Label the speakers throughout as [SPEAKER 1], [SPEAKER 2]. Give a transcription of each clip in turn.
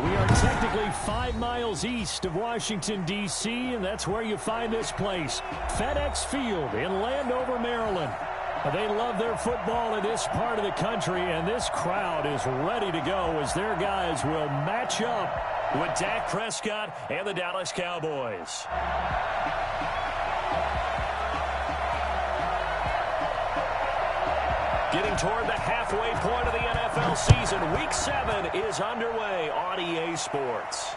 [SPEAKER 1] We are technically 5 miles east of Washington, D.C., and that's where you find this place, FedEx Field in Landover, Maryland. They love their football in this part of the country, and this crowd is ready to go as their guys will match up with Dak Prescott and the Dallas Cowboys. Getting toward the halfway point of the NFL season, Week 7 is underway on EA Sports.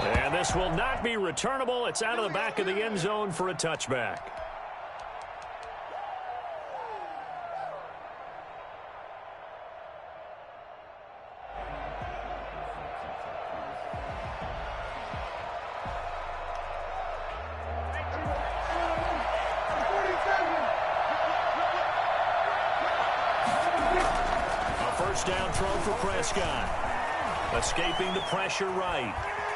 [SPEAKER 1] And this will not be returnable. It's out of the back of the end zone for a touchback. Down throw for Prescott. Escaping the pressure right.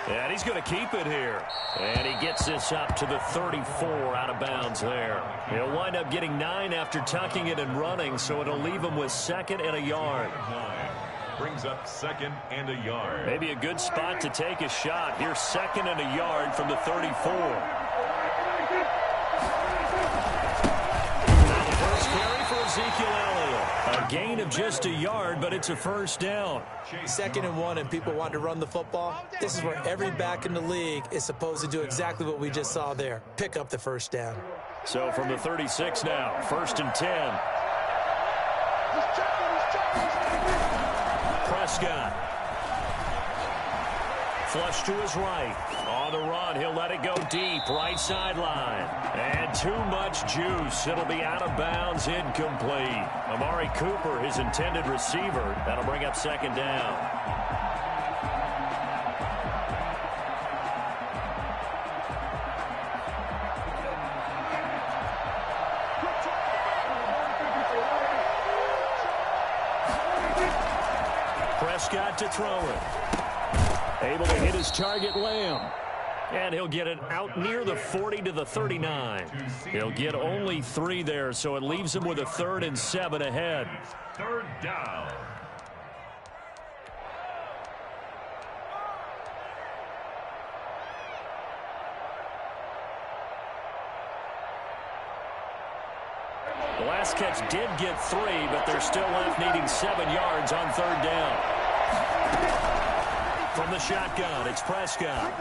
[SPEAKER 1] And he's going to keep it here. And he gets this up to the 34 out of bounds there. He'll wind up getting 9 after tucking it and running, so it'll leave him with 2nd and a yard.
[SPEAKER 2] Brings up 2nd and a yard.
[SPEAKER 1] Maybe a good spot to take a shot. Here's 2nd and a yard from the 34. Now the first carry for Ezekiel Elliott. A gain of just a yard, but it's a first down.
[SPEAKER 3] 2nd and 1, and people want to run the football. This is where every back in the league is supposed to do exactly what we just saw there. Pick up the first down.
[SPEAKER 1] So from the 36 now, 1st and 10. Prescott. Flush to his right. On the run, he'll let it go deep. Right sideline. And too much juice. It'll be out of bounds, incomplete. Amari Cooper, his intended receiver. That'll bring up 2nd down. Prescott to throw it. Able to hit his target, Lamb. And he'll get it out near the 40 to the 39. He'll get only 3 there, so it leaves him with a 3rd and 7 ahead.
[SPEAKER 2] 3rd down.
[SPEAKER 1] The last catch did get 3, but they're still left needing 7 yards on 3rd down. From the shotgun, it's Prescott.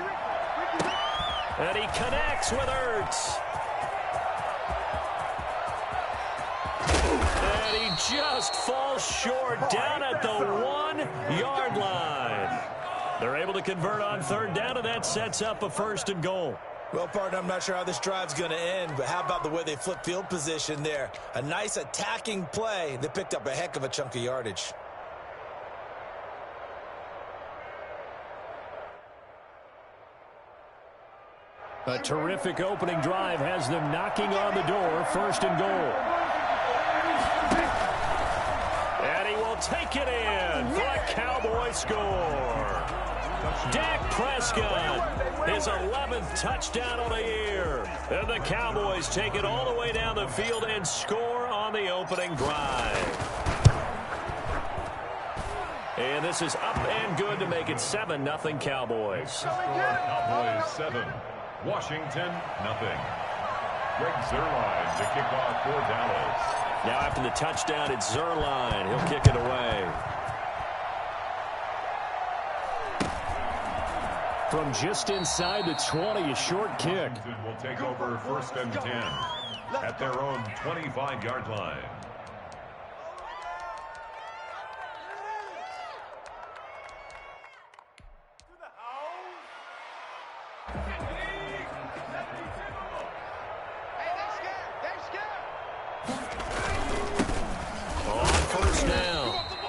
[SPEAKER 1] And he connects with Ertz. And he just falls short down at the 1-yard line. They're able to convert on 3rd down, and that sets up a 1st and goal.
[SPEAKER 3] Well, partner, I'm not sure how this drive's going to end, but how about the way they flip field position there? A nice attacking play. They picked up a heck of a chunk of yardage.
[SPEAKER 1] A terrific opening drive has them knocking on the door. 1st and goal. And he will take it in for a Cowboy score. Dak Prescott, his 11th touchdown of the year. And the Cowboys take it all the way down the field and score on the opening drive. And this is up and good to make it 7-0 Cowboys.
[SPEAKER 2] Cowboys 7. Washington, nothing. Greg Zuerlein to kick off for Dallas.
[SPEAKER 1] Now after the touchdown, it's Zuerlein. He'll kick it away. From just inside the 20, a short kick.
[SPEAKER 2] Washington will take over 1st and 10 at their own 25-yard line.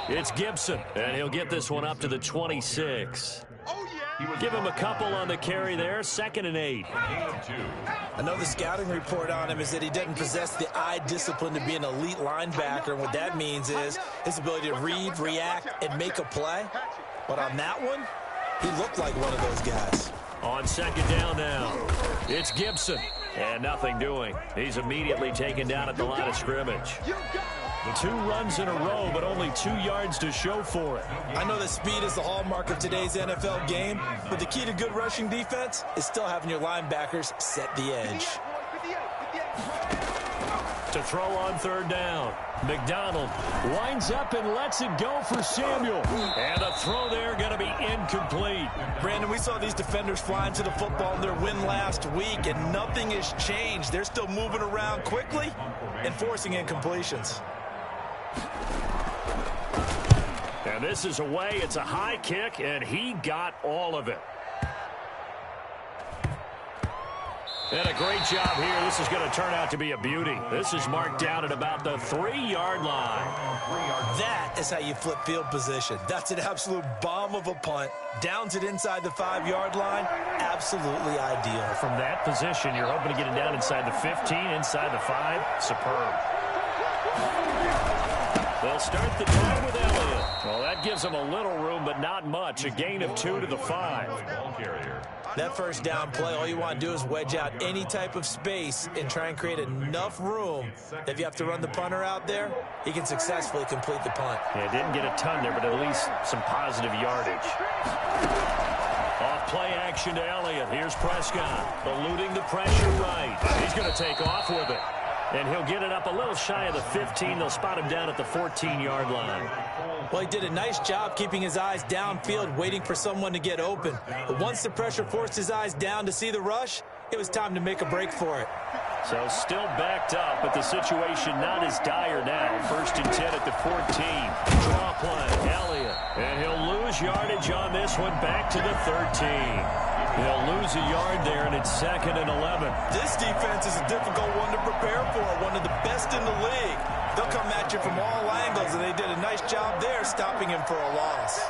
[SPEAKER 1] It's Gibson, and he'll get this one up to the 26. Give him a couple on the carry there. 2nd and 8.
[SPEAKER 3] Another scouting report on him is that he doesn't possess the eye discipline to be an elite linebacker. And what that means is his ability to read, react, and make a play. But on that one, he looked like one of those guys.
[SPEAKER 1] On 2nd down now, it's Gibson. And nothing doing. He's immediately taken down at the line of scrimmage. 2 runs in a row, but only 2 yards to show for it.
[SPEAKER 3] I know that speed is the hallmark of today's NFL game, but the key to good rushing defense is still having your linebackers set the edge.
[SPEAKER 1] To throw on 3rd down. McDonald winds up and lets it go for Samuel. And the throw there going to be incomplete.
[SPEAKER 3] Brandon, we saw these defenders flying to the football in their win last week, and nothing has changed. They're still moving around quickly and forcing incompletions.
[SPEAKER 1] And this is away. It's a high kick, and he got all of it. And a great job here. This is going to turn out to be a beauty. This is marked down at about the 3-yard line.
[SPEAKER 3] That is how you flip field position. That's an absolute bomb of a punt. Downs it inside the 5-yard line. Absolutely ideal.
[SPEAKER 1] From that position, you're hoping to get it down inside the 15, inside the 5. Superb. They'll start the time with Elliott. Well, that gives them a little room, but not much. A gain of 2 to the 5.
[SPEAKER 3] That first down play, all you want to do is wedge out any type of space and try and create enough room that if you have to run the punter out there, he can successfully complete the punt.
[SPEAKER 1] Yeah, didn't get a ton there, but at least some positive yardage. Off play action to Elliott. Here's Prescott, eluding the pressure right. He's going to take off with it. And he'll get it up a little shy of the 15. They'll spot him down at the 14-yard line.
[SPEAKER 3] Well, he did a nice job keeping his eyes downfield, waiting for someone to get open. But once the pressure forced his eyes down to see the rush, it was time to make a break for it.
[SPEAKER 1] So still backed up, but the situation not as dire now. 1st and 10 at the 14. Draw play, Elliott. And he'll lose yardage on this one back to the 13. They'll lose a yard there, and it's 2nd and 11.
[SPEAKER 3] This defense is a difficult one to prepare for, one of the best in the league. They'll come at you from all angles, and they did a nice job there stopping him for a loss.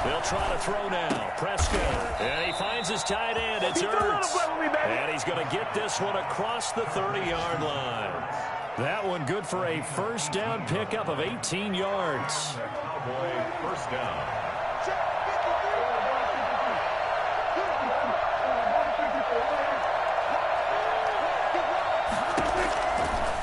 [SPEAKER 1] They'll try to throw now. Prescott. And he finds his tight end. It's Ertz. And he's going to get this one across the 30-yard line. That one good for a 1st down pickup of 18 yards.
[SPEAKER 2] Cowboy 1st down.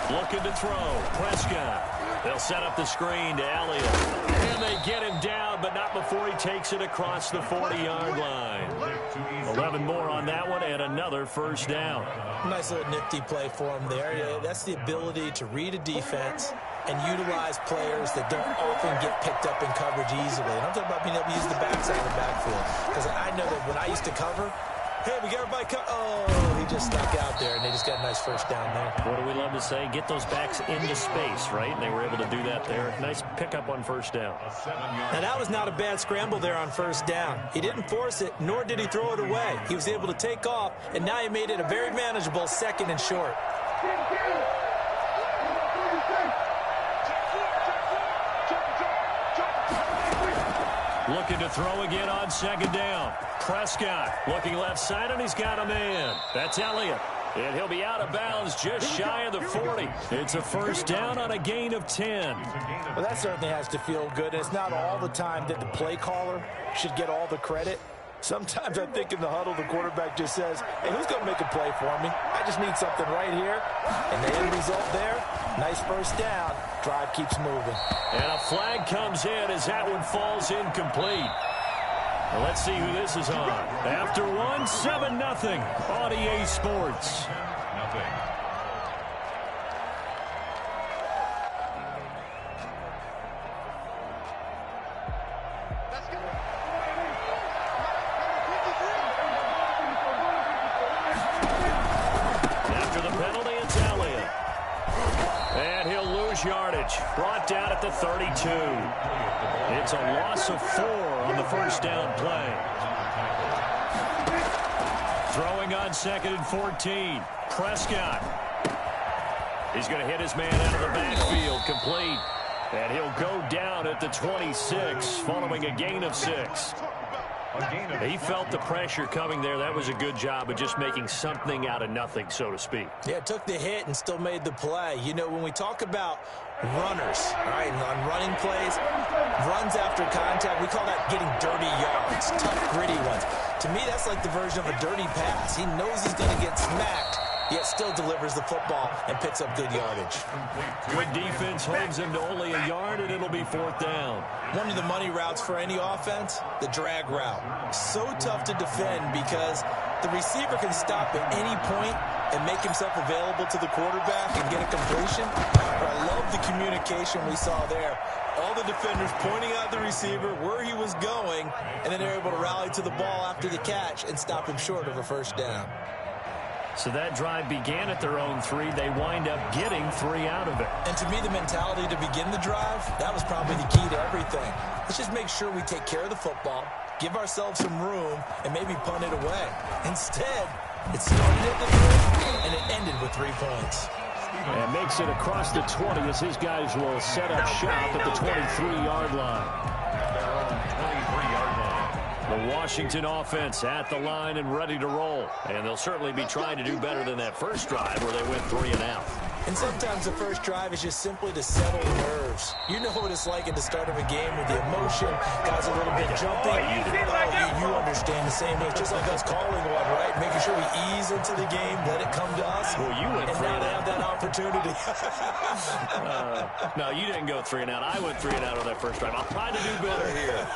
[SPEAKER 1] Looking to throw. Prescott. They'll set up the screen to Elliott. And they get him down, but not before he takes it across the 40-yard line. 11 more on that one, and another 1st down.
[SPEAKER 3] Nice little nifty play for him there. Yeah, that's the ability to read a defense and utilize players that don't often get picked up in coverage easily. And I'm talking about being able to use the backside of the backfield. Because I know that when I used to cover, hey, we got everybody oh, he just stuck out there, and they just got a nice 1st down there.
[SPEAKER 1] What do we love to say? Get those backs into space, right? And they were able to do that there. Nice pickup on 1st down.
[SPEAKER 3] Now, that was not a bad scramble there on 1st down. He didn't force it, nor did he throw it away. He was able to take off, and now he made it a very manageable 2nd and short.
[SPEAKER 1] Looking to throw again on 2nd down. Prescott looking left side, and he's got a man. That's Elliott. And he'll be out of bounds just shy of the 40. It's a 1st down on a gain of 10.
[SPEAKER 3] Well, that certainly has to feel good. And it's not all the time that the play caller should get all the credit. Sometimes I think in the huddle, the quarterback just says, hey, who's going to make a play for me? I just need something right here. And the end result there, nice 1st down. Drive keeps moving.
[SPEAKER 1] And a flag comes in as that one falls incomplete. Well, let's see who this is on. After one, 7-0 on EA Sports.
[SPEAKER 2] Nothing.
[SPEAKER 1] After the penalty, it's Elliott. And he'll lose yardage. Brought down at the 32. It's a loss of 4 on the 1st down play. Throwing on 2nd and 14. Prescott. He's going to hit his man out of the backfield. Complete. And he'll go down at the 26 following a gain of 6. He felt the pressure coming there. That was a good job of just making something out of nothing, so to speak.
[SPEAKER 3] Yeah, took the hit and still made the play. You know, when we talk about runners, all right, and on running plays, runs after contact, we call that getting dirty yards, tough, gritty ones. To me, that's like the version of a dirty pass. He knows he's going to get smacked, yet still delivers the football and picks up good yardage.
[SPEAKER 1] Good defense holds him to only a yard, and it'll be 4th down.
[SPEAKER 3] One of the money routes for any offense, the drag route. So tough to defend because the receiver can stop at any point and make himself available to the quarterback and get a completion. But I love the communication we saw there. All the defenders pointing out the receiver, where he was going, and then they're able to rally to the ball after the catch and stop him short of a 1st down.
[SPEAKER 1] So that drive began at their own 3. They wind up getting 3 out of it.
[SPEAKER 3] And to me, the mentality to begin the drive, that was probably the key to everything. Let's just make sure we take care of the football, give ourselves some room, and maybe punt it away. Instead, it started at the 3, and it ended with 3 points.
[SPEAKER 1] And makes it across the 20 as his guys will set up shop at the 23-yard line.
[SPEAKER 2] Their own 23-yard line.
[SPEAKER 1] The Washington offense at the line and ready to roll. And they'll certainly be trying to do better than that first drive where they went 3 and out.
[SPEAKER 3] And sometimes the first drive is just simply to settle nerves. You know what it's like at the start of a game with the emotion, guys a little bit jumpy. You understand the same thing. It's just like us calling one, right? Making sure we ease into the game, let it come to us.
[SPEAKER 1] Well, you went
[SPEAKER 3] and
[SPEAKER 1] 3
[SPEAKER 3] now
[SPEAKER 1] and
[SPEAKER 3] they
[SPEAKER 1] out.
[SPEAKER 3] have that opportunity.
[SPEAKER 1] No, you didn't go 3 and out. I went 3 and out on that first drive. I'll try to do better here.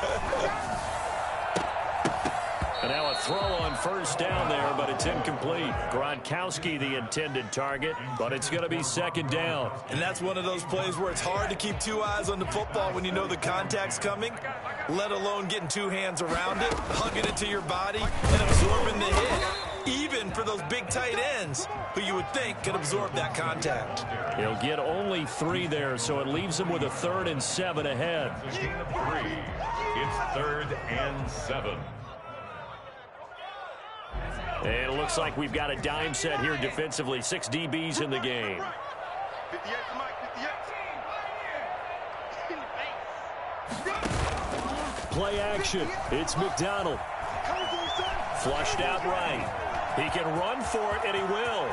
[SPEAKER 1] And now a throw on 1st down there, but it's incomplete. Gronkowski the intended target, but it's going to be 2nd down.
[SPEAKER 3] And that's one of those plays where it's hard to keep 2 eyes on the football when you know the contact's coming, let alone getting 2 hands around it, hugging it to your body, and absorbing the hit. Even for those big tight ends who you would think could absorb that contact.
[SPEAKER 1] He'll get only 3 there, so it leaves him with a 3rd and 7 ahead.
[SPEAKER 2] 3. It's 3rd and 7.
[SPEAKER 1] And it looks like we've got a dime set here defensively. 6 DBs in the game. Play action. It's McDonald. Flushed out right. He can run for it, and he will.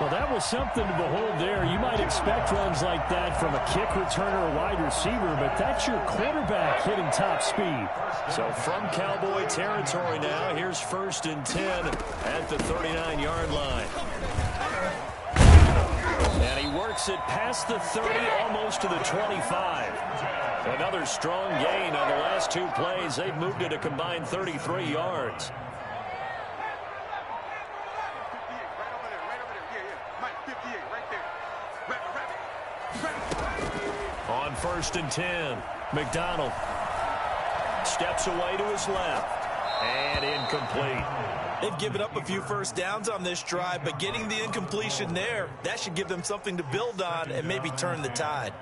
[SPEAKER 1] Well, that was something to behold there. You might expect runs like that from a kick returner or wide receiver, but that's your quarterback hitting top speed. So from Cowboy territory now, here's 1st and 10 at the 39-yard line. And he works it past the 30, almost to the 25. Another strong gain on the last 2 plays. They've moved it a combined 33 yards. On 1st and 10, McDonald steps away to his left, and incomplete.
[SPEAKER 3] They've given up a few 1st downs on this drive, but getting the incompletion there, that should give them something to build on and maybe turn the tide.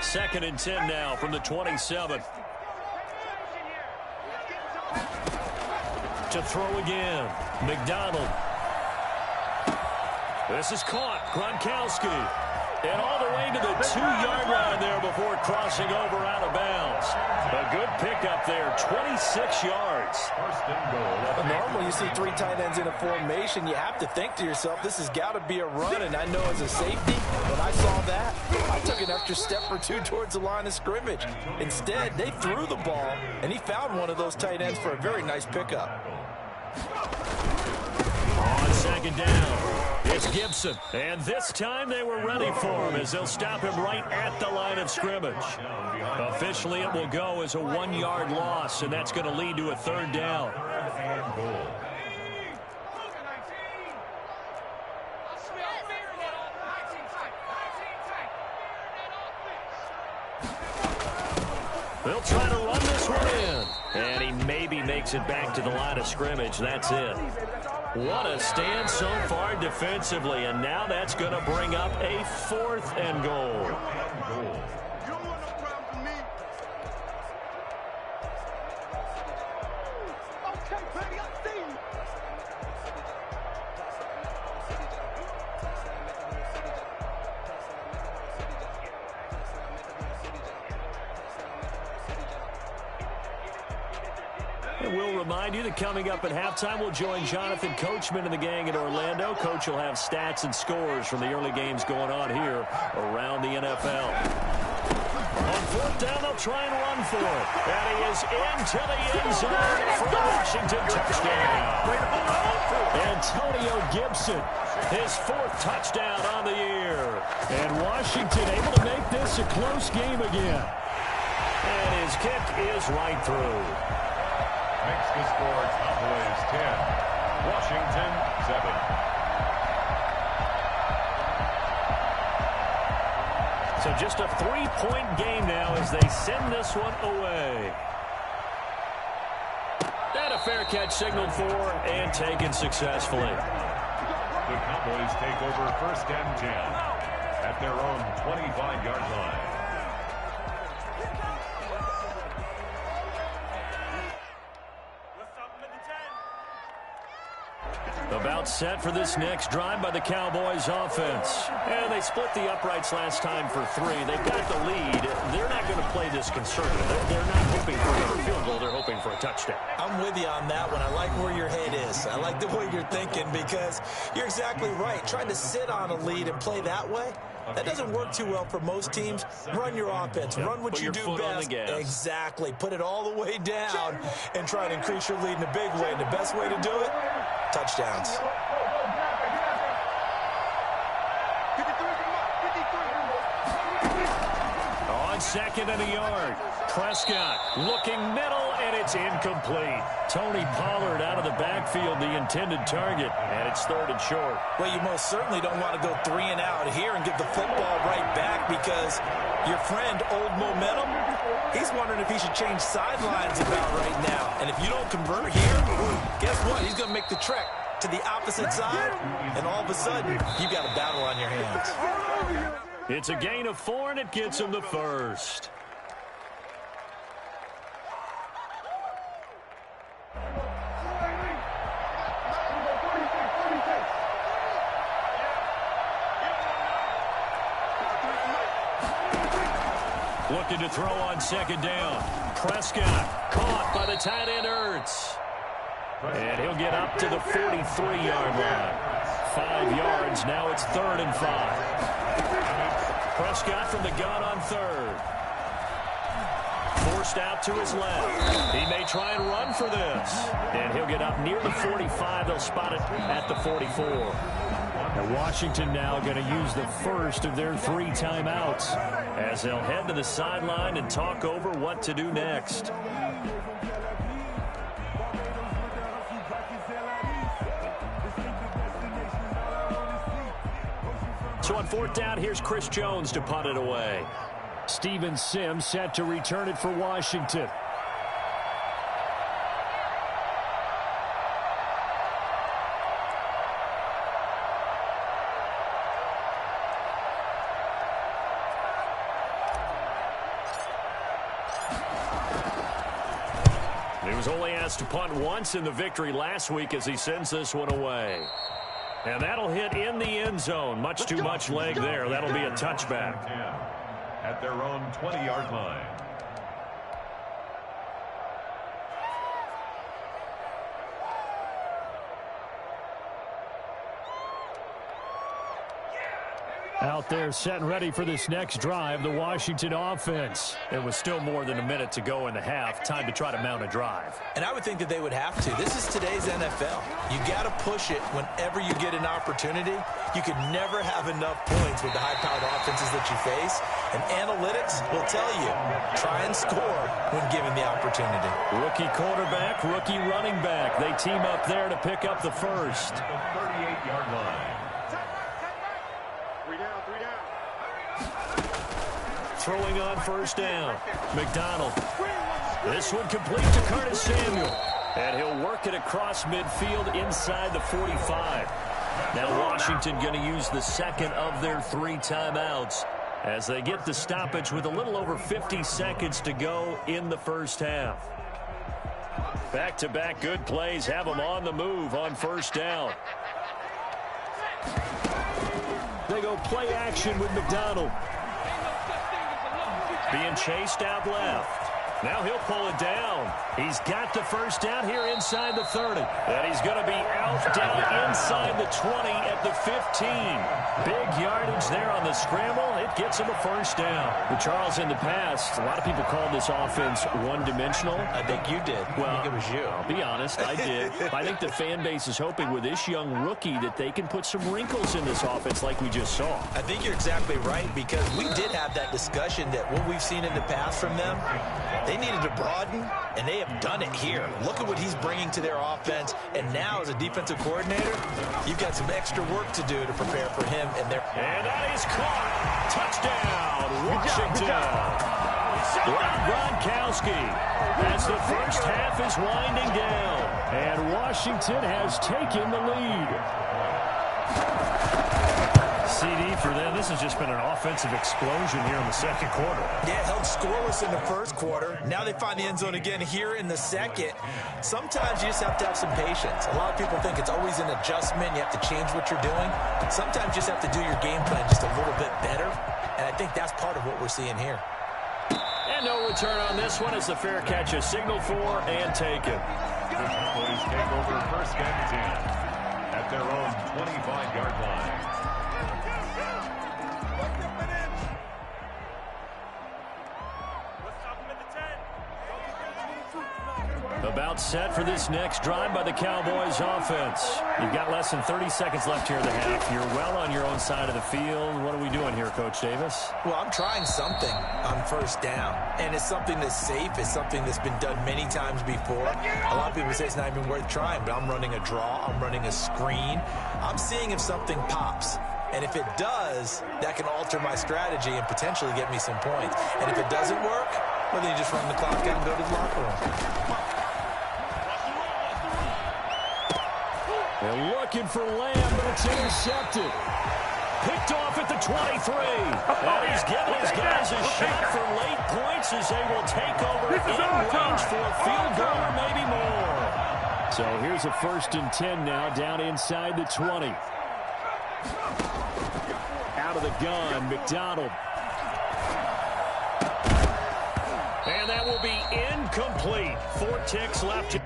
[SPEAKER 1] 2nd and 10 now from the 27. To throw again, McDonald. This is caught, Gronkowski. And all the way to the 2-yard line there before crossing over out of bounds. A good pickup there, 26 yards.
[SPEAKER 2] 1st and goal.
[SPEAKER 3] Normally you see 3 tight ends in a formation, you have to think to yourself, this has got to be a run, and I know as a safety, when I saw that, I took an extra step or 2 towards the line of scrimmage. Instead, they threw the ball, and he found one of those tight ends for a very nice pickup.
[SPEAKER 1] On 2nd down, it's Gibson. And this time they were ready for him as they'll stop him right at the line of scrimmage. Officially, it will go as a 1-yard loss, and that's going to lead to a 3rd down. They'll try to run this one in. And he maybe makes it back to the line of scrimmage. That's it. What a stand so far defensively. And now that's going to bring up a 4th and goal. And we'll remind you that coming up at halftime, we'll join Jonathan Coachman and the gang in Orlando. Coach will have stats and scores from the early games going on here around the NFL. On fourth down, they'll try and run for it. And he is into the end zone for the Washington touchdown. Antonio Gibson, his fourth touchdown on the year. And Washington able to make this a close game again. And his kick is right through.
[SPEAKER 2] Makes the score Cowboys 10, Washington 7.
[SPEAKER 1] So just a 3-point game now as they send this one away. And a fair catch signaled for and taken successfully.
[SPEAKER 2] The Cowboys take over first and 10 at their own 25-yard line.
[SPEAKER 1] About set for this next drive by the Cowboys offense. And they split the uprights last time for 3. They've got the lead. They're not going to play this conservative. They're not hoping for another field goal. They're hoping for a touchdown.
[SPEAKER 3] I'm with you on that one. I like where your head is. I like the way you're thinking because you're exactly right. Trying to sit on a lead and play that way, that doesn't work too well for most teams. Run your offense.
[SPEAKER 1] Yep.
[SPEAKER 3] Run what
[SPEAKER 1] Put
[SPEAKER 3] you
[SPEAKER 1] your
[SPEAKER 3] do
[SPEAKER 1] foot on
[SPEAKER 3] best.
[SPEAKER 1] the gas.
[SPEAKER 3] Exactly. Put it all the way down and try to increase your lead in a big way. And the best way to do it, touchdowns.
[SPEAKER 1] On second and a yard. Prescott looking middle, and it's incomplete. Tony Pollard out of the backfield, the intended target, and it's third and short.
[SPEAKER 3] Well, you most certainly don't want to go 3 and out here and give the football right back because your friend, Old Momentum, he's wondering if he should change sidelines about right now. And if you don't convert here, guess what? He's going to make the trek to the opposite side, and all of a sudden, you've got a battle on your hands.
[SPEAKER 1] It's a gain of 4, and it gets him the first. Looking to throw on second down. Prescott caught by the tight end Ertz. And he'll get up to the 43-yard line. 5 yards. Now it's 3rd and 5. Prescott from the gun on 3rd. Forced out to his left. He may try and run for this. And he'll get up near the 45. They'll spot it at the 44. Now Washington now going to use the first of their 3 timeouts as they'll head to the sideline and talk over what to do next. So on 4th down, here's Chris Jones to punt it away. Steven Sims set to return it for Washington. He was only asked to punt once in the victory last week as he sends this one away. And that'll hit in the end zone. Much too much leg there. That'll be a touchback.
[SPEAKER 2] At their own 20-yard line.
[SPEAKER 1] Out there set and ready for this next drive, the Washington offense. There was still more than a minute to go in the half. Time to try to mount a drive.
[SPEAKER 3] And I would think that they would have to. This is today's NFL. You got to push it whenever you get an opportunity. You could never have enough points with the high-powered offenses that you face. And analytics will tell you, try and score when given the opportunity.
[SPEAKER 1] Rookie quarterback, rookie running back. They team up there to pick up the first.
[SPEAKER 2] The 38-yard line.
[SPEAKER 1] Throwing on first down. McDonald. This one complete to Curtis Samuel. And he'll work it across midfield inside the 45. Now Washington going to use the second of their 3 timeouts as they get the stoppage with a little over 50 seconds to go in the first half. Back-to-back good plays have them on the move on first down. They go play action with McDonald. Being chased out left. Now he'll pull it down. He's got the first down here inside the 30. And he's going to be out down inside the 20 at the 15. Big yardage there on the scramble. It gets him a first down. Well, Charles, in the past, a lot of people called this offense one-dimensional.
[SPEAKER 3] I think you did.
[SPEAKER 1] Well,
[SPEAKER 3] I think it was you.
[SPEAKER 1] I'll be honest, I did. I think the fan base is hoping with this young rookie that they can put some wrinkles in this offense like we just saw.
[SPEAKER 3] I think you're exactly right, because we did have that discussion that what we've seen in the past from them, they needed to broaden, and they have done it here. Look at what he's bringing to their offense, and now as a defensive coordinator, you've got some extra work to do to prepare for him and their...
[SPEAKER 1] And that is caught. Touchdown, Washington. Rob Gronkowski as the first half is winding down. And Washington has taken the lead. CD for them. This has just been an offensive explosion here in the second quarter.
[SPEAKER 3] Yeah, held scoreless in the first quarter. Now they find the end zone again here in the second. Sometimes you just have to have some patience. A lot of people think it's always an adjustment. You have to change what you're doing. Sometimes you just have to do your game plan just a little bit better. And I think that's part of what we're seeing here.
[SPEAKER 1] And no return on this one as the fair catch is signaled for and taken.
[SPEAKER 2] The Cowboys take over first and 10 at their own 25-yard line.
[SPEAKER 1] About set for this next drive by the Cowboys offense. You've got less than 30 seconds left here in the half. You're well on your own side of the field. What are we doing here, Coach Davis?
[SPEAKER 3] Well, I'm trying something on first down, and it's something that's safe. It's something that's been done many times before. A lot of people say it's not even worth trying, but I'm running a draw. I'm running a screen. I'm seeing if something pops. And if it does, that can alter my strategy and potentially get me some points. And if it doesn't work, well, then you just run the clock out and go to the locker room.
[SPEAKER 1] They're looking for Lamb, but it's intercepted. Picked off at the 23. And he's giving his guys a shot for late points as they will take over in range for a field goal or maybe more. So here's a 1st and 10 now, down inside the 20. Out of the gun, McDonald. And that will be incomplete. 4 ticks left.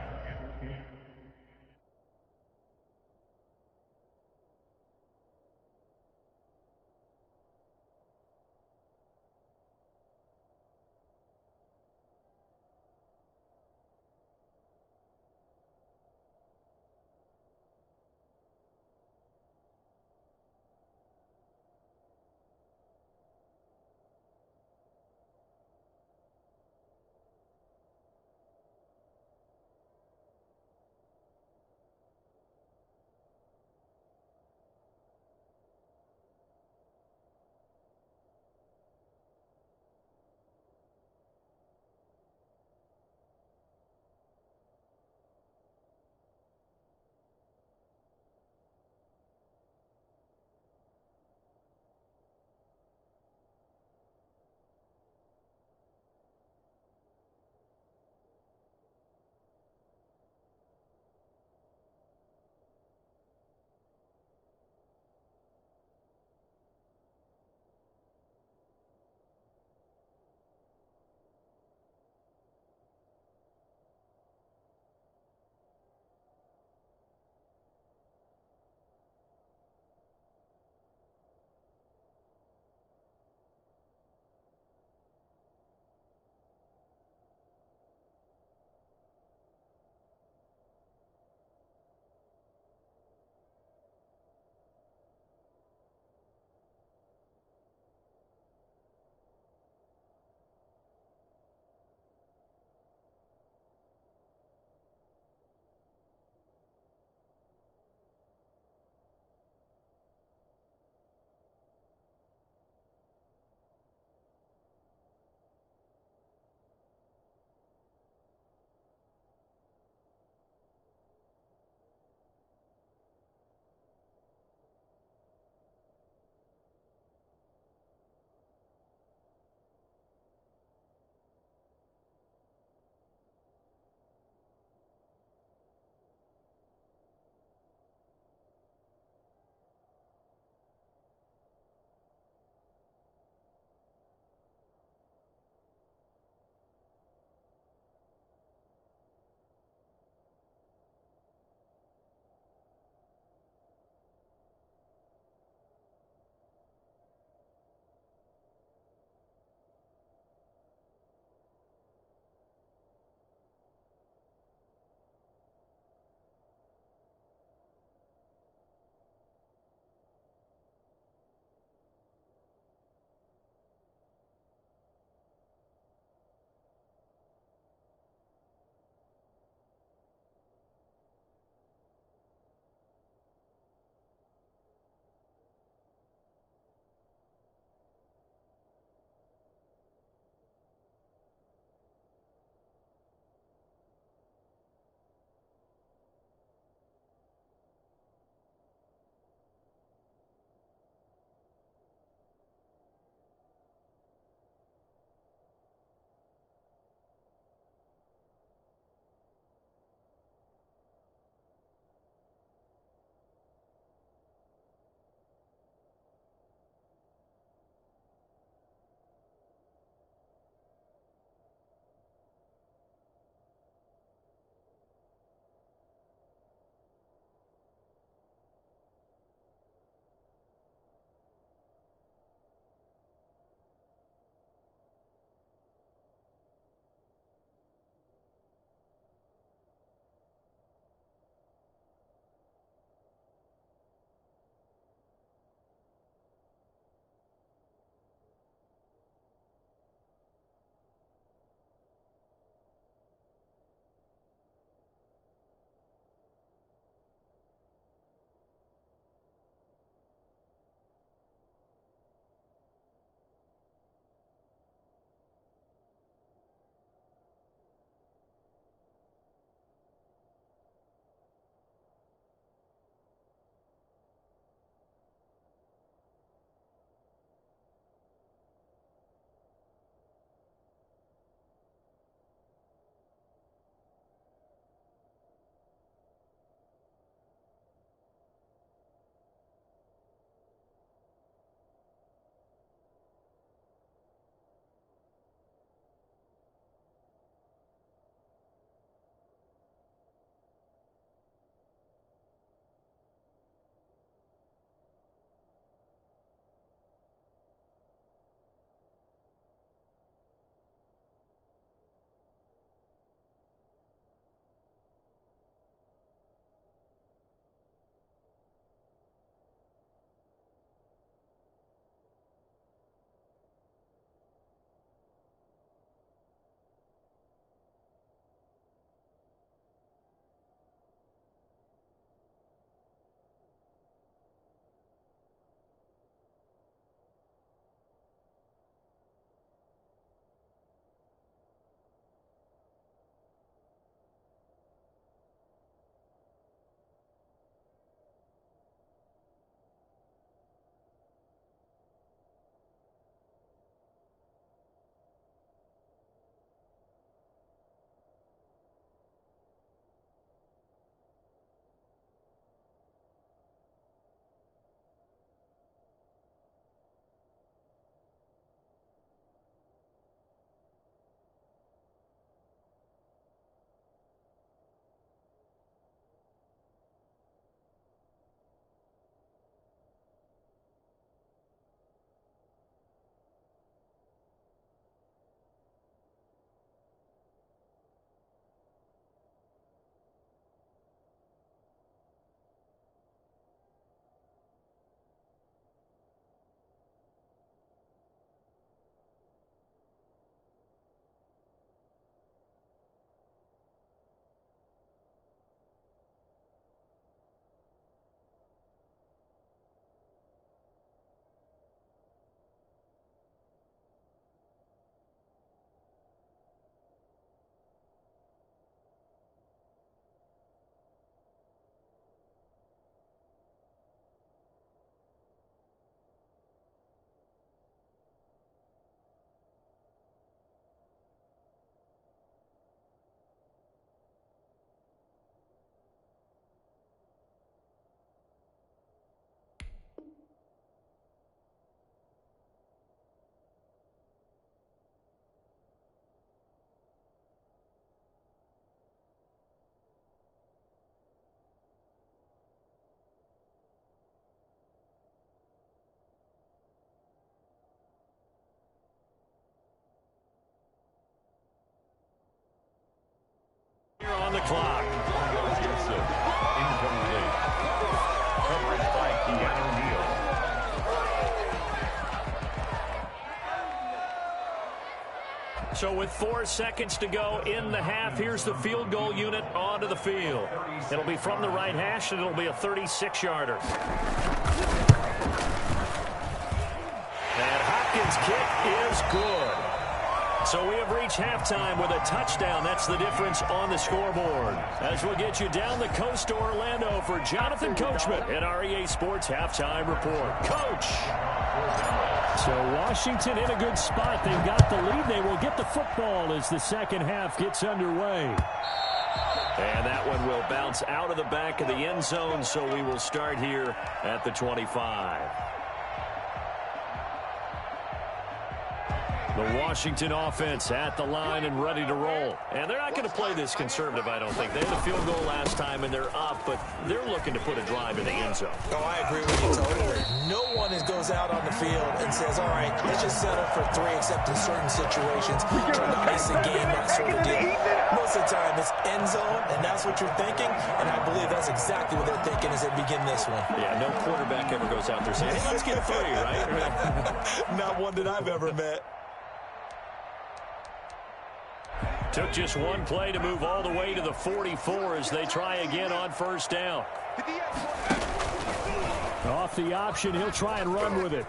[SPEAKER 1] clock.
[SPEAKER 2] Joseph, incomplete. Coverage by Keanu Neal.
[SPEAKER 1] So with 4 seconds to go in the half, here's the field goal unit onto the field. It'll be from the right hash, and it'll be a 36-yarder. And Hopkins' kick is good. So we have reached halftime with a touchdown. That's the difference on the scoreboard. As we'll get you down the coast to Orlando for Jonathan Coachman at REA Sports Halftime Report. Coach! So Washington in a good spot. They've got the lead. They will get the football as the second half gets underway. And that one will bounce out of the back of the end zone, so we will start here at the 25. The Washington offense at the line and ready to roll. And they're not going to play this conservative, I don't think. They had a field goal last time, and they're up, but they're looking to put a drive in the end zone.
[SPEAKER 3] Oh, I agree with you totally. No one goes out on the field and says, all right, let's just settle for 3, except in certain situations, trying to ice a game, that sort of deal. Most of the time, it's end zone, and that's what you're thinking, and I believe that's exactly what they're thinking as they begin this one.
[SPEAKER 1] Yeah, no quarterback ever goes out there saying, hey, let's get 3, right?
[SPEAKER 3] Not one that I've ever met.
[SPEAKER 1] Took just one play to move all the way to the 44 as they try again on first down. Off the option, he'll try and run with it.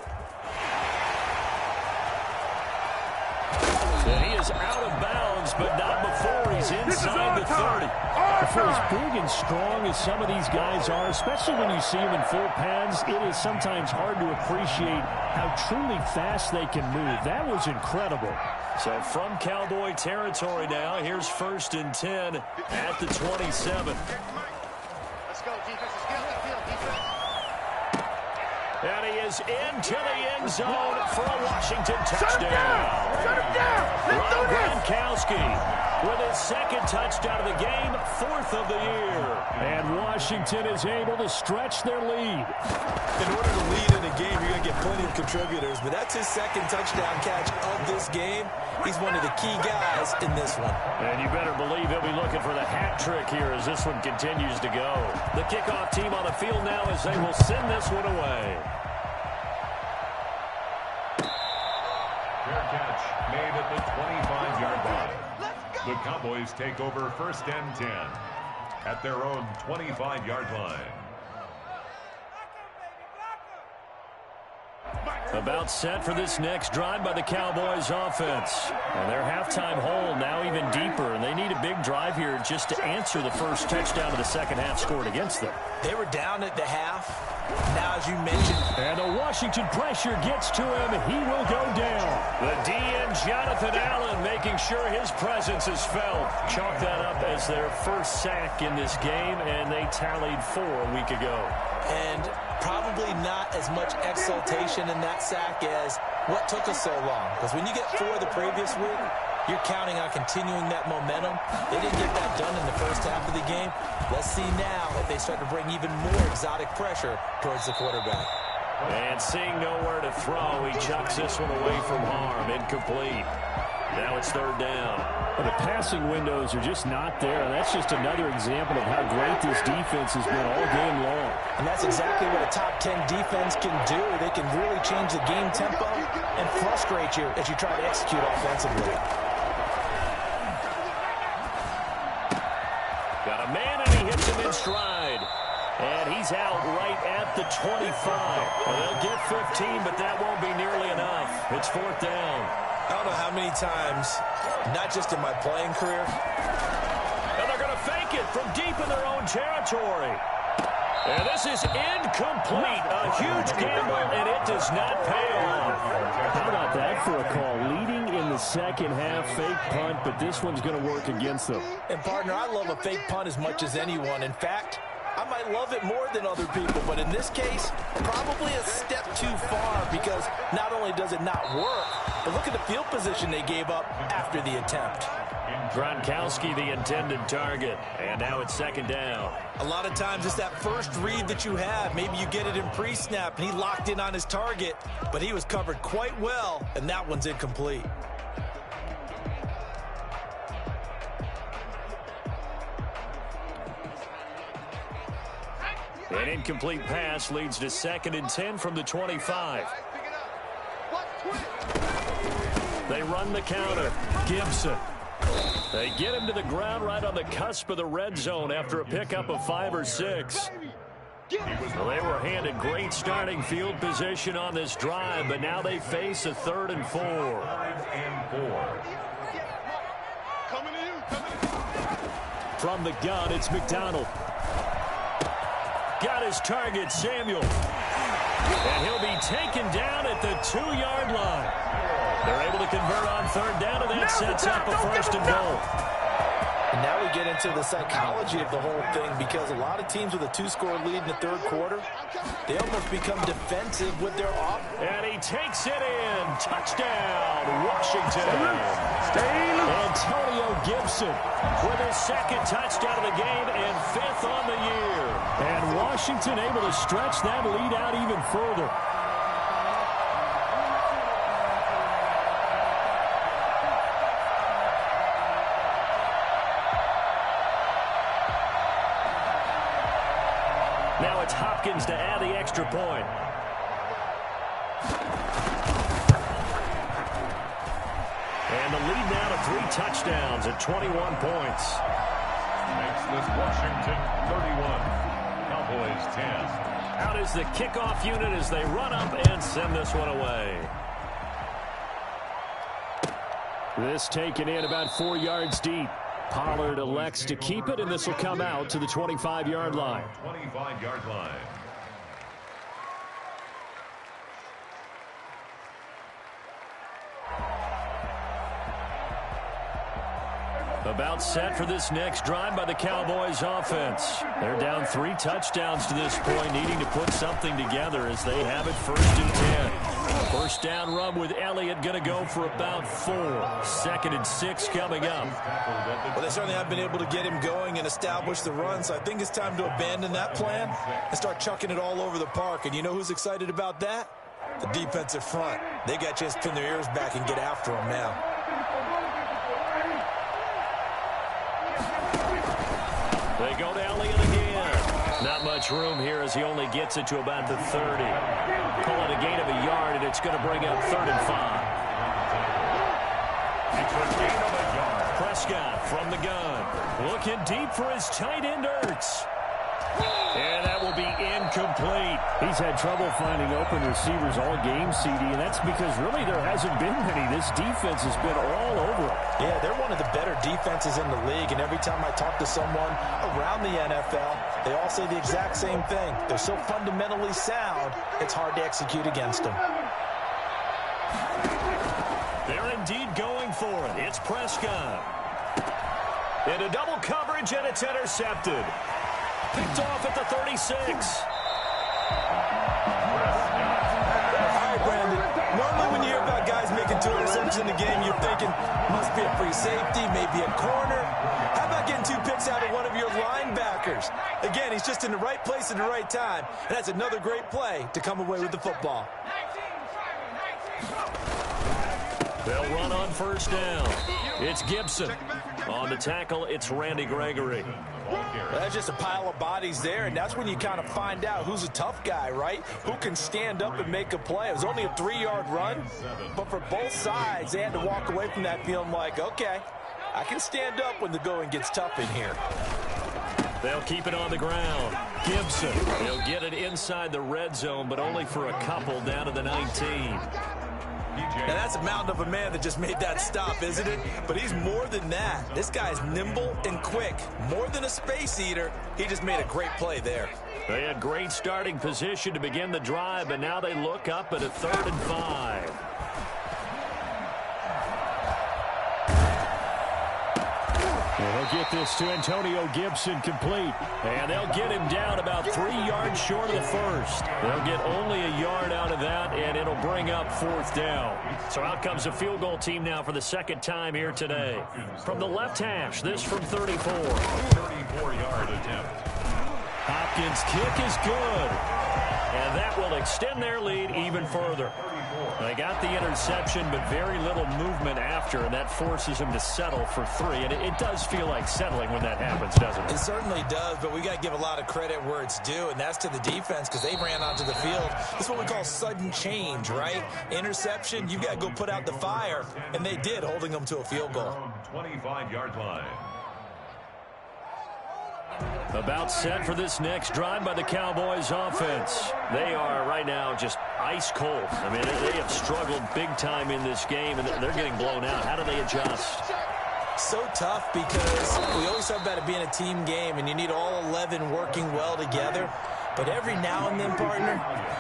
[SPEAKER 1] And he is out of bounds, but not before he's inside the 30. For as big and strong as some of these guys are, especially when you see them in full pads, it is sometimes hard to appreciate how truly fast they can move. That was incredible. So from Cowboy territory now, here's 1st and 10 at the 27.
[SPEAKER 4] Let's go, defense. Let's get on the field, defense.
[SPEAKER 1] And he is into the end zone for a Washington touchdown.
[SPEAKER 4] Shut him down. Let's do this.
[SPEAKER 1] Gronkowski with his 2nd touchdown of the game, 4th of the year. And Washington is able to stretch their lead.
[SPEAKER 3] In order to lead in a game, you're going to get plenty of contributors, but that's his 2nd touchdown catch of this game. He's one of the key guys in this one.
[SPEAKER 1] And you better believe he'll be looking for the hat trick here as this one continues to go. The kickoff team on the field now as they will send this one away.
[SPEAKER 2] Fair catch made at the 25-yard line. The Cowboys take over 1st and 10 at their own 25-yard line.
[SPEAKER 1] About set for this next drive by the Cowboys offense. And their halftime hole now even deeper, and they need a big drive here just to answer the first touchdown of the second half scored against them.
[SPEAKER 3] They were down at the half. Now, as you mentioned.
[SPEAKER 1] And the Washington pressure gets to him. He will go down. The DN, Jonathan Allen, making sure his presence is felt. Chalk that up as their first sack in this game, and they tallied 4 a week ago.
[SPEAKER 3] And probably not as much exultation in that sack as what took us so long. Because when you get 4 the previous week, you're counting on continuing that momentum. They didn't get that done in the first half of the game. Let's see now if they start to bring even more exotic pressure towards the quarterback.
[SPEAKER 1] And seeing nowhere to throw, he chucks this one away from harm. Incomplete. Now it's 3rd down. Well, the passing windows are just not there. That's just another example of how great this defense has been all game long.
[SPEAKER 3] And that's exactly what a top 10 defense can do. They can really change the game tempo and frustrate you as you try to execute offensively.
[SPEAKER 1] Got a man, and he hits him in stride. And he's out right at the 25. Well, they'll get 15, but that won't be nearly enough. It's 4th down.
[SPEAKER 3] I don't know how many times, not just in my playing career.
[SPEAKER 1] And they're going to fake it from deep in their own territory. And this is incomplete. A huge gamble, and it does not pay off. How about that for a call? Leading in the second half, fake punt, but this one's going to work against them.
[SPEAKER 3] And, partner, I love a fake punt as much as anyone. In fact, I might love it more than other people, but in this case, probably a step too far because not only does it not work, but look at the field position they gave up after the attempt.
[SPEAKER 1] Gronkowski, the intended target, and now it's 2nd down.
[SPEAKER 3] A lot of times it's that first read that you have. Maybe you get it in pre-snap, and he locked in on his target, but he was covered quite well, and that one's incomplete.
[SPEAKER 1] An incomplete pass leads to 2nd and 10 from the 25. They run the counter. Gibson. They get him to the ground right on the cusp of the red zone after a pickup of 5 or 6. Well, they were handed great starting field position on this drive, but now they face a 3rd and 4. From the gun, it's McDonald. Got his target, Samuel. And he'll be taken down at the 2-yard line. They're able to convert on 3rd down, and that sets up a 1st and goal.
[SPEAKER 3] And now we get into the psychology of the whole thing, because a lot of teams with a 2-score lead in the 3rd quarter, they almost become defensive with their offense.
[SPEAKER 1] And he takes it in. Touchdown, Washington. Antonio Gibson with his 2nd touchdown of the game and 5th on the year. And Washington able to stretch that lead out even further. Now it's Hopkins to add the extra point. And the lead now to 3 touchdowns at 21 points.
[SPEAKER 2] Makes this Washington 31. Cowboys 10.
[SPEAKER 1] Out is the kickoff unit as they run up and send this one away. This taken in about 4 yards deep. Pollard elects to keep it, and this will come out to the 25-yard line.
[SPEAKER 2] 25-yard line.
[SPEAKER 1] About set for this next drive by the Cowboys offense. They're down 3 touchdowns to this point, needing to put something together as they have it 1st and 10. 1st down run with Elliott going to go for about 4. 2nd and 6 coming up.
[SPEAKER 3] Well, they certainly have been able to get him going and establish the run, so I think it's time to abandon that plan and start chucking it all over the park. And you know who's excited about that? The defensive front. They got a chance to pin their ears back and get after him now.
[SPEAKER 1] They go to Elliott again. Not much room here as he only gets it to about the 30. Call it a gain of a yard, and it's going to bring up 3rd and 5.
[SPEAKER 2] It's a gain of a yard.
[SPEAKER 1] Prescott from the gun. Looking deep for his tight end, Ertz. And that will be incomplete. He's had trouble finding open receivers all game, CD, and that's because really there hasn't been many. This defense has been all over it.
[SPEAKER 3] Yeah, they're one of the better defenses in the league, and every time I talk to someone around the NFL, they all say the exact same thing. They're so fundamentally sound, it's hard to execute against them.
[SPEAKER 1] They're indeed going for it. It's Prescott. Into double coverage, and it's intercepted. Picked off at the 36.
[SPEAKER 3] All right, Brandon. Normally when you hear about guys making 2 interceptions in the game, you're thinking, must be a free safety, maybe a corner. How about getting 2 picks out of one of your linebackers? Again, he's just in the right place at the right time, and that's another great play to come away with the football.
[SPEAKER 1] They'll run on 1st down. It's Gibson. On the tackle, it's Randy Gregory.
[SPEAKER 3] Well, that's just a pile of bodies there, and that's when you kind of find out who's a tough guy, right? Who can stand up and make a play. It was only a 3-yard run, but for both sides, they had to walk away from that feeling like, okay, I can stand up when the going gets tough in here.
[SPEAKER 1] They'll keep it on the ground. Gibson, he'll get it inside the red zone, but only for a couple down to the 19.
[SPEAKER 3] Now, that's a mountain of a man that just made that stop, isn't it? But he's more than that. This guy's nimble and quick. More than a space eater, he just made a great play there.
[SPEAKER 1] They had great starting position to begin the drive, and now they look up at a 3rd and 5. They'll get this to Antonio Gibson complete. And they'll get him down about 3 yards short of the 1st. They'll get only a yard out of that, and it'll bring up 4th down. So out comes a field goal team now for the 2nd time here today. From the left hash, this from 34.
[SPEAKER 2] 34-yard attempt.
[SPEAKER 1] Hopkins' kick is good. And that will extend their lead even further. They got the interception, but very little movement after, and that forces them to settle for 3. And it does feel like settling when that happens, doesn't it?
[SPEAKER 3] It certainly does, but we got to give a lot of credit where it's due, and that's to the defense because they ran onto the field. This is what we call sudden change, right? Interception, you got to go put out the fire, and they did, holding them to a field goal.
[SPEAKER 2] 25-yard line.
[SPEAKER 1] About set for this next drive by the Cowboys offense. They are right now just ice cold. I mean, they have struggled big time in this game, and they're getting blown out. How do they adjust?
[SPEAKER 3] So tough because we always talk about it being a team game, and you need all 11 working well together. But every now and then, partner,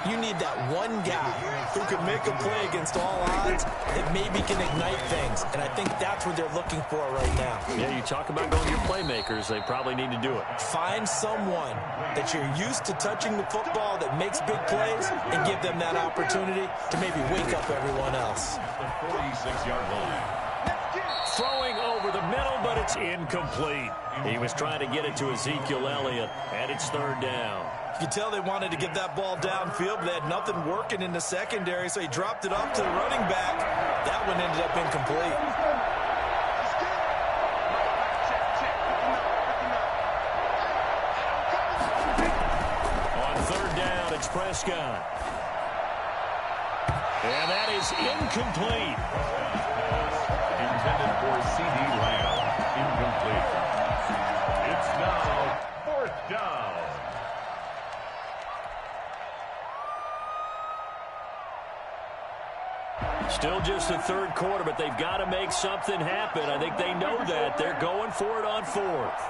[SPEAKER 3] you need that one guy who can make a play against all odds that maybe can ignite things. And I think that's what they're looking for right now.
[SPEAKER 1] Yeah, you talk about going to your playmakers. They probably need to do it.
[SPEAKER 3] Find someone that you're used to touching the football that makes big plays and give them that opportunity to maybe wake up everyone else.
[SPEAKER 2] The 46-yard line.
[SPEAKER 1] Throwing over the middle, but it's incomplete. He was trying to get it to Ezekiel Elliott, and it's 3rd down.
[SPEAKER 3] You can tell they wanted to get that ball downfield, but they had nothing working in the secondary, so he dropped it off to the running back. That one ended up incomplete.
[SPEAKER 1] On 3rd down, it's Prescott. And that is incomplete.
[SPEAKER 2] Intended for C.D. Lamb. Incomplete. It's now 4th down.
[SPEAKER 1] Still just the 3rd quarter, but they've got to make something happen. I think they know that. They're going for it on 4th.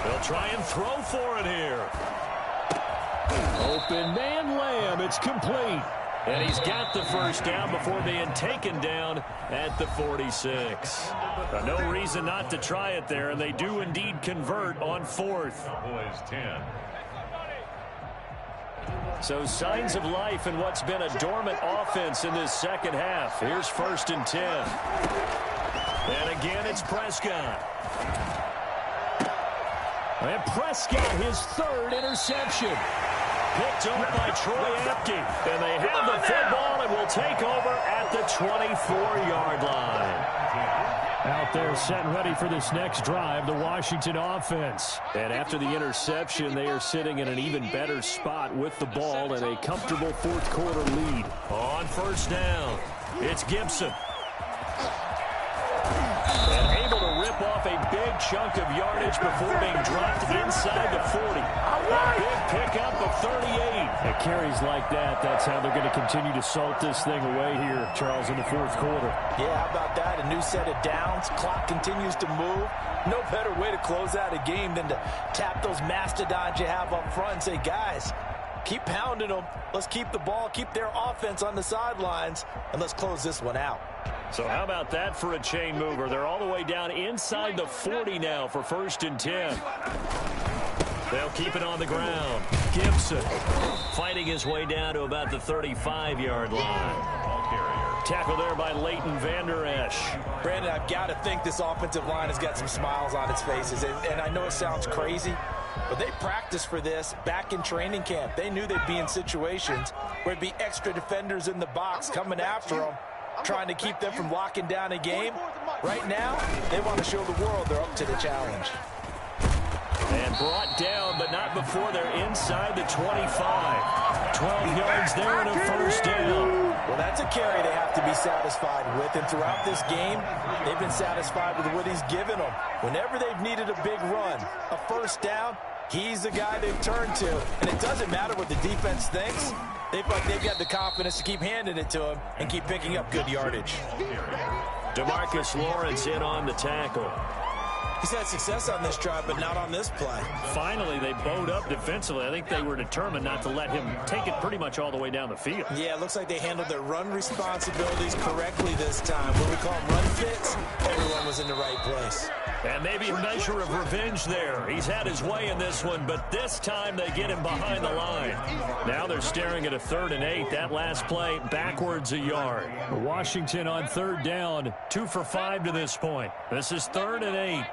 [SPEAKER 1] They'll try and throw for it here. Open man Lamb. It's complete. And he's got the 1st down before being taken down at the 46. No reason not to try it there, and they do indeed convert on 4th.
[SPEAKER 2] Cowboys 10.
[SPEAKER 1] So signs of life in what's been a dormant offense in this second half. Here's 1st and 10. And again, it's Prescott. And Prescott, his 3rd interception. Picked up by Troy Apke. And they have the football and will take over at the 24-yard line. Out there set and ready for this next drive, the Washington offense. And after the interception, they are sitting in an even better spot with the ball and a comfortable 4th quarter lead. On 1st down, it's Gibson. And able to rip off a big chunk of yardage before being dropped inside the 40. Big pickup of 38. It carries like that. That's how they're going to continue to salt this thing away here, Charles, in the 4th quarter.
[SPEAKER 3] Yeah, how about that? A new set of downs. Clock continues to move. No better way to close out a game than to tap those mastodons you have up front and say, guys, keep pounding them. Let's keep the ball, keep their offense on the sidelines, and let's close this one out.
[SPEAKER 1] So how about that for a chain mover? They're all the way down inside the 40 now for 1st and 10. They'll keep it on the ground. Gibson fighting his way down to about the 35-yard line. Tackle there by Leighton Vander Esch.
[SPEAKER 3] Brandon, I've got to think this offensive line has got some smiles on its faces. And I know it sounds crazy, but they practiced for this back in training camp. They knew they'd be in situations where it'd be extra defenders in the box coming after them, trying to keep them from locking down a game. Right now, they want to show the world they're up to the challenge.
[SPEAKER 1] And brought down, but not before they're inside the 25. 12 yards there and a 1st down.
[SPEAKER 3] Well, that's a carry they have to be satisfied with. And throughout this game, they've been satisfied with what he's given them. Whenever they've needed a big run, a 1st down, he's the guy they've turned to. And it doesn't matter what the defense thinks. They feel like they've got the confidence to keep handing it to him and keep picking up good yardage.
[SPEAKER 1] DeMarcus Lawrence in on the tackle.
[SPEAKER 3] He's had success on this drive, but not on this play.
[SPEAKER 1] Finally, they bowed up defensively. I think they were determined not to let him take it pretty much all the way down the field.
[SPEAKER 3] Yeah, it looks like they handled their run responsibilities correctly this time. When we call them run fits, everyone was in the right place.
[SPEAKER 1] And maybe a measure of revenge there. He's had his way in this one, but this time they get him behind the line. Now they're staring at a 3rd and 8. That last play, backwards a yard. Washington on 3rd down, 2 for 5 to this point. This is 3rd and 8.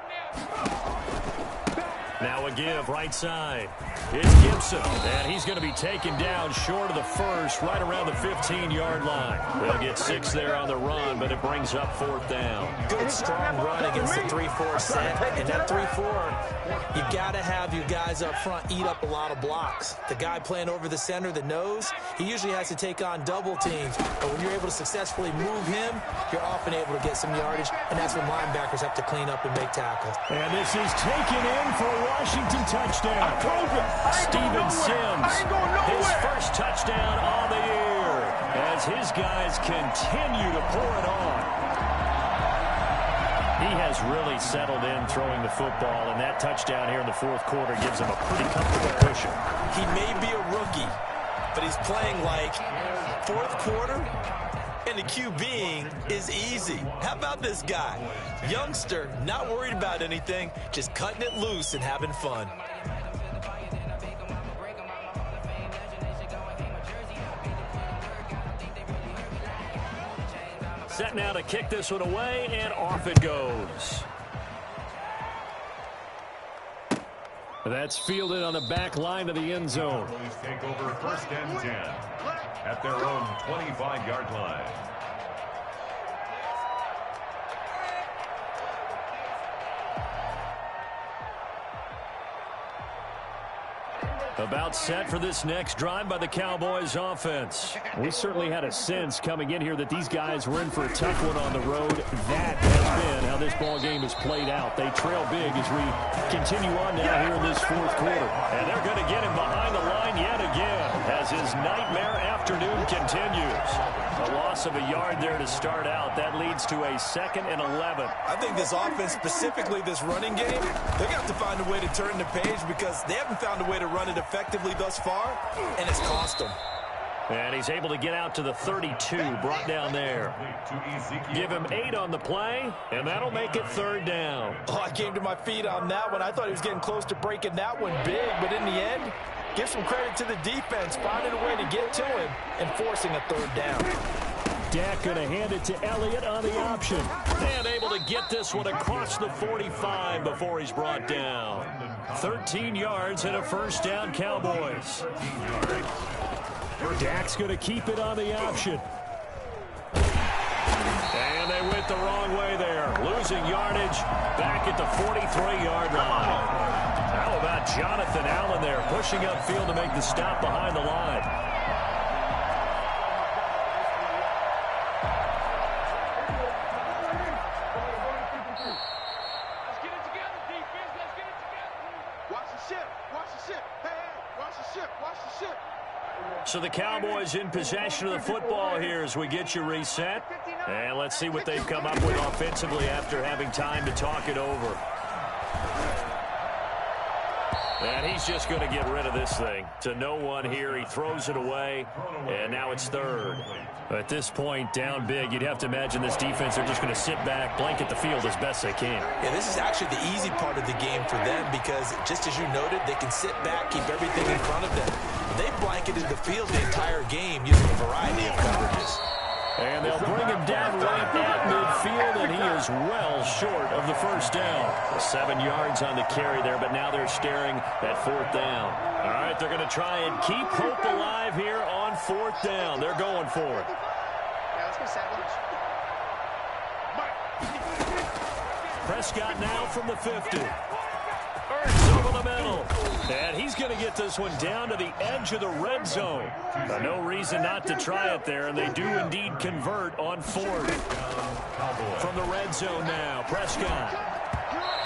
[SPEAKER 1] Now a give right side. It's Gibson, and he's going to be taken down short of the first, right around the 15-yard line. They'll get 6 there on the run, but it brings up 4th down.
[SPEAKER 3] Good, strong run against the 3-4 set. And that 3-4, you got to have your guys up front eat up a lot of blocks. The guy playing over the center, the nose, he usually has to take on double teams. But when you're able to successfully move him, you're often able to get some yardage, and that's when linebackers have to clean up and make tackles.
[SPEAKER 1] And this is taken in for a Washington touchdown. Steven Sims, his first touchdown on the year, as his guys continue to pour it on. He has really settled in throwing the football, and that touchdown here in the 4th quarter gives him a pretty comfortable cushion.
[SPEAKER 3] He may be a rookie, but he's playing like 4th quarter, and the QBing is easy. How about this guy? Youngster, not worried about anything, just cutting it loose and having fun.
[SPEAKER 1] Set now to kick this one away, and off it goes. That's fielded on the back line of the end zone.
[SPEAKER 2] Cowboys take over 1st and 10 at their own 25-yard line.
[SPEAKER 1] About set for this next drive by the Cowboys offense. We certainly had a sense coming in here that these guys were in for a tough one on the road. That has been how this ball game has played out. They trail big as we continue on now here in this 4th quarter. And they're going to get him behind the line yet again as his nightmare afternoon continues. A loss of a yard there to start out. That leads to a 2nd and 11.
[SPEAKER 3] I think this offense, specifically this running game, they're going to have to find a way to turn the page because they haven't found a way to run it effectively thus far, and it's cost them.
[SPEAKER 1] And he's able to get out to the 32, brought down there. Give him 8 on the play, and that'll make it 3rd down.
[SPEAKER 3] Oh, I came to my feet on that one. I thought he was getting close to breaking that one big, but in the end, give some credit to the defense, finding a way to get to him and forcing a 3rd down.
[SPEAKER 1] Dak going to hand it to Elliott on the option. And able to get this one across the 45 before he's brought down. 13 yards and a 1st down, Cowboys. Dak's going to keep it on the option. And they went the wrong way there. Losing yardage back at the 43-yard line. How about Jonathan Allen there pushing upfield to make the stop behind the line? So the Cowboys in possession of the football here as we get you reset. And let's see what they've come up with offensively after having time to talk it over. And he's just going to get rid of this thing. To no one here. He throws it away. And now it's 3rd. At this point, down big, you'd have to imagine this defense, they're just going to sit back, blanket the field as best they can.
[SPEAKER 3] Yeah, this is actually the easy part of the game for them because, just as you noted, they can sit back, keep everything in front of them. They blanketed the field the entire game using a variety of coverages.
[SPEAKER 1] And they'll bring him down right at midfield, and he is well short of the 1st down. 7 yards on the carry there, but now they're staring at 4th down. All right, they're going to try and keep hope alive here on 4th down. They're going for it. Prescott now from the 50. Over the middle. And he's going to get this one down to the edge of the red zone. No reason not to try it there, and they do indeed convert on 4th. From the red zone now, Prescott.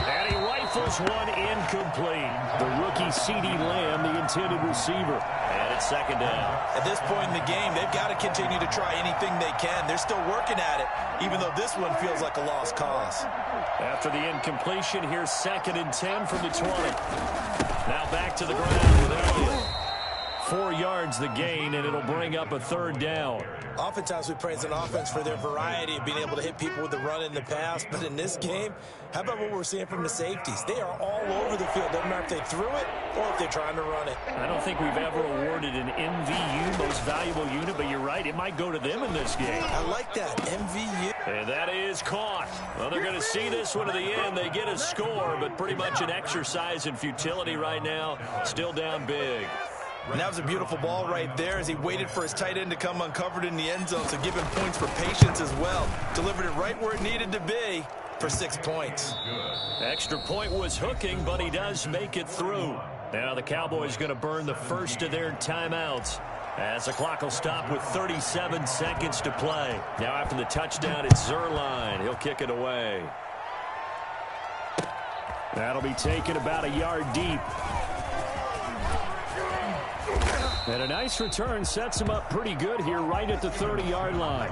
[SPEAKER 1] And he rifles one incomplete. The rookie CeeDee Lamb, the intended receiver. And it's 2nd down.
[SPEAKER 3] At this point in the game, they've got to continue to try anything they can. They're still working at it, even though this one feels like a lost cause.
[SPEAKER 1] After the incompletion, here's 2nd and 10 from the 20. Now back to the ground with Elliott. 4 yards the gain, and it'll bring up a 3rd down.
[SPEAKER 3] Oftentimes we praise an offense for their variety of being able to hit people with the run and the pass, but in this game, how about what we're seeing from the safeties? They are all over the field. Doesn't matter if they threw it or if they're trying to run it.
[SPEAKER 1] I don't think we've ever awarded an MVU, most valuable unit, but you're right, it might go to them in this game.
[SPEAKER 3] I like that, MVU.
[SPEAKER 1] And that is caught. Well, they're going to see this one to the end. They get a score, but pretty much an exercise in futility right now. Still down big.
[SPEAKER 3] And that was a beautiful ball right there as he waited for his tight end to come uncovered in the end zone, so give him points for patience as well. Delivered it right where it needed to be for 6 points.
[SPEAKER 1] Extra point was hooking, but he does make it through. Now the Cowboys going to burn the first of their timeouts as the clock will stop with 37 seconds to play. Now after the touchdown, it's Zuerlein. He'll kick it away. That'll be taken about a yard deep. And a nice return sets him up pretty good here right at the 30-yard line.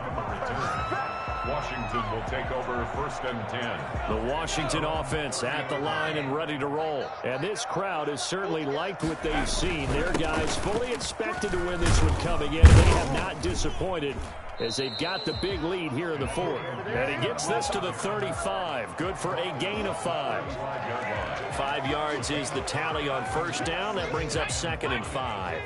[SPEAKER 2] Washington will take over 1st and 10.
[SPEAKER 1] The Washington offense at the line and ready to roll. And this crowd has certainly liked what they've seen. Their guys fully expected to win this one coming in. They have not disappointed as they've got the big lead here in the 4th. And he gets this to the 35. Good for a gain of 5. 5 yards is the tally on 1st down. That brings up 2nd and 5.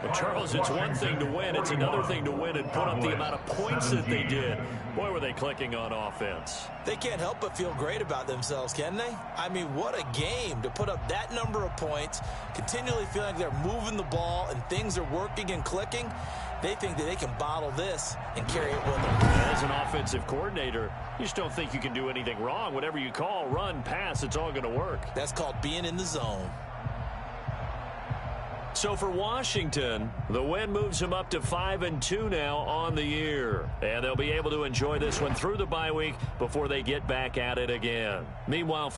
[SPEAKER 1] Well, Charles, it's one thing to win. It's another thing to win and put up the amount of points that they did. Boy, were they clicking on offense.
[SPEAKER 3] They can't help but feel great about themselves, can they? I mean, what a game to put up that number of points, continually feeling like they're moving the ball and things are working and clicking. They think that they can bottle this and carry it with them.
[SPEAKER 1] As an offensive coordinator, you just don't think you can do anything wrong. Whatever you call, run, pass, it's all going to work.
[SPEAKER 3] That's called being in the zone.
[SPEAKER 1] So for Washington, the win moves them up to 5-2 now on the year. And they'll be able to enjoy this one through the bye week before they get back at it again. Meanwhile,